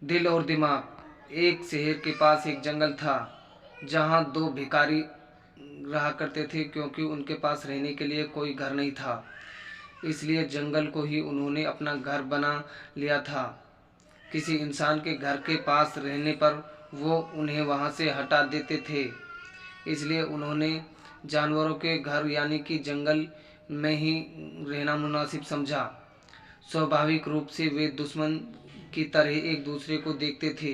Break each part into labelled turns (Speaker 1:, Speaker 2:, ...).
Speaker 1: दिल और दिमाग। एक शहर के पास एक जंगल था जहाँ दो भिखारी रहा करते थे, क्योंकि उनके पास रहने के लिए कोई घर नहीं था, इसलिए जंगल को ही उन्होंने अपना घर बना लिया था। किसी इंसान के घर के पास रहने पर वो उन्हें वहाँ से हटा देते थे, इसलिए उन्होंने जानवरों के घर यानी कि जंगल में ही रहना मुनासिब समझा। स्वाभाविक रूप से वे दुश्मन की तरह एक दूसरे को देखते थे,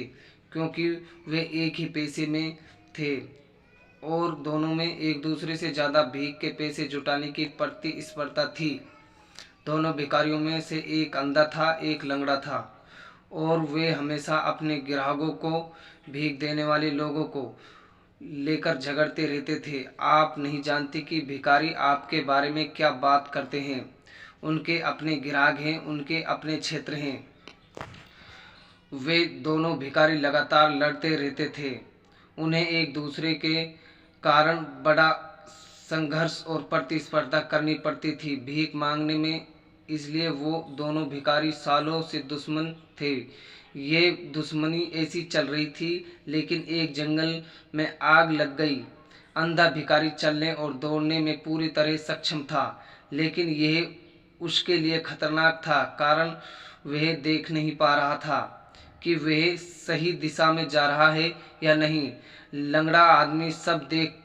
Speaker 1: क्योंकि वे एक ही पेशे में थे और दोनों में एक दूसरे से ज़्यादा भीख के पैसे जुटाने की प्रतिस्पर्धा थी। दोनों भिखारियों में से एक अंधा था, एक लंगड़ा था, और वे हमेशा अपने ग्राहकों को, भीख देने वाले लोगों को लेकर झगड़ते रहते थे। आप नहीं जानते कि भिखारी आपके बारे में क्या बात करते हैं। उनके अपने ग्राहक हैं, उनके अपने क्षेत्र हैं। वे दोनों भिखारी लगातार लड़ते रहते थे। उन्हें एक दूसरे के कारण बड़ा संघर्ष और प्रतिस्पर्धा करनी पड़ती थी भीख मांगने में, इसलिए वो दोनों भिखारी सालों से दुश्मन थे। ये दुश्मनी ऐसी चल रही थी, लेकिन एक जंगल में आग लग गई। अंधा भिखारी चलने और दौड़ने में पूरी तरह सक्षम था, लेकिन यह उसके लिए खतरनाक था, कारण वह देख नहीं पा रहा था कि वह सही दिशा में जा रहा है या नहीं। लंगड़ा आदमी सब देख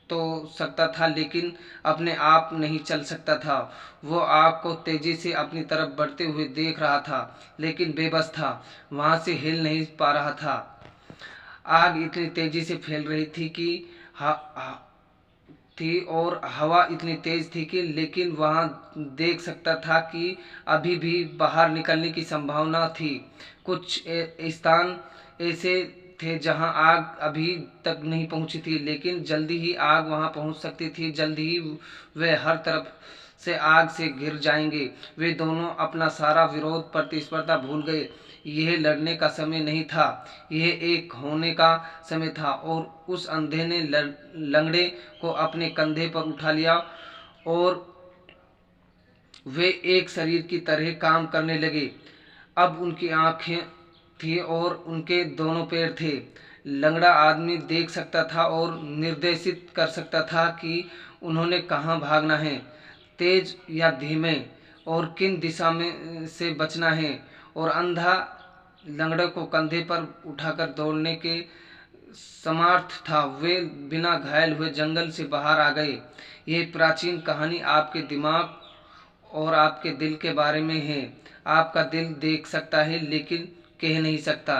Speaker 1: तो सकता था, लेकिन अपने आप नहीं चल सकता था। वो आग को तेजी से अपनी तरफ बढ़ते हुए देख रहा था, लेकिन बेबस था, वहां से हिल नहीं पा रहा था। आग इतनी तेजी से फैल रही थी कि और हवा इतनी तेज थी कि लेकिन वहां देख सकता था कि अभी भी बाहर निकलने की संभावना थी। कुछ स्थान ऐसे थे जहां आग अभी तक नहीं पहुंची थी, लेकिन जल्दी ही आग वहां पहुंच सकती थी। जल्दी ही वे हर तरफ से आग से घिर जाएंगे। वे दोनों अपना सारा विरोध, प्रतिस्पर्धा भूल गए। यह लड़ने का समय नहीं था, यह एक होने का समय था। और उस अंधे ने लंगड़े को अपने कंधे पर उठा लिया और वे एक शरीर की तरह काम करने लगे। अब उनकी आंखें थी और उनके दोनों पैर थे। लंगड़ा आदमी देख सकता था और निर्देशित कर सकता था कि उन्होंने कहाँ भागना है, तेज या धीमे, और किन दिशा में से बचना है। और अंधा लंगड़े को कंधे पर उठाकर दौड़ने के समर्थ था। वे बिना घायल हुए जंगल से बाहर आ गए। यह प्राचीन कहानी आपके दिमाग और आपके दिल के बारे में है। आपका दिल देख सकता है लेकिन कह नहीं सकता।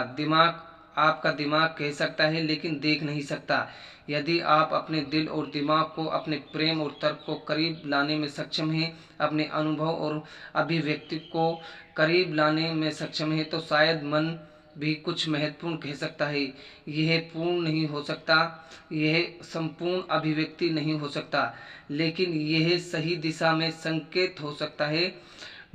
Speaker 1: आपका दिमाग कह सकता है लेकिन देख नहीं सकता। यदि आप अपने दिल और दिमाग को, अपने प्रेम और तर्क को करीब लाने में सक्षम हैं, अपने अनुभव और अभिव्यक्ति को करीब लाने में सक्षम हैं, तो शायद मन भी कुछ महत्वपूर्ण कह सकता है। यह पूर्ण नहीं हो सकता, यह संपूर्ण अभिव्यक्ति नहीं हो सकता, लेकिन यह सही दिशा में संकेत हो सकता है।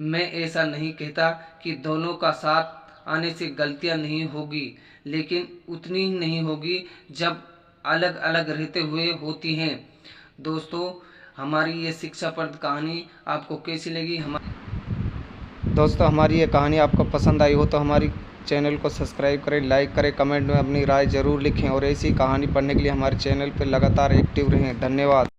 Speaker 1: मैं ऐसा नहीं कहता कि दोनों का साथ आने से गलतियां नहीं होगी, लेकिन उतनी ही नहीं होगी जब अलग अलग रहते हुए होती हैं। दोस्तों, हमारी ये शिक्षाप्रद कहानी आपको कैसी लगी? दोस्तों, हमारी ये कहानी आपको पसंद आई हो तो हमारी चैनल को सब्सक्राइब करें, लाइक करें, कमेंट में अपनी राय ज़रूर लिखें और ऐसी कहानी पढ़ने के लिए हमारे चैनल पर लगातार एक्टिव रहें। धन्यवाद।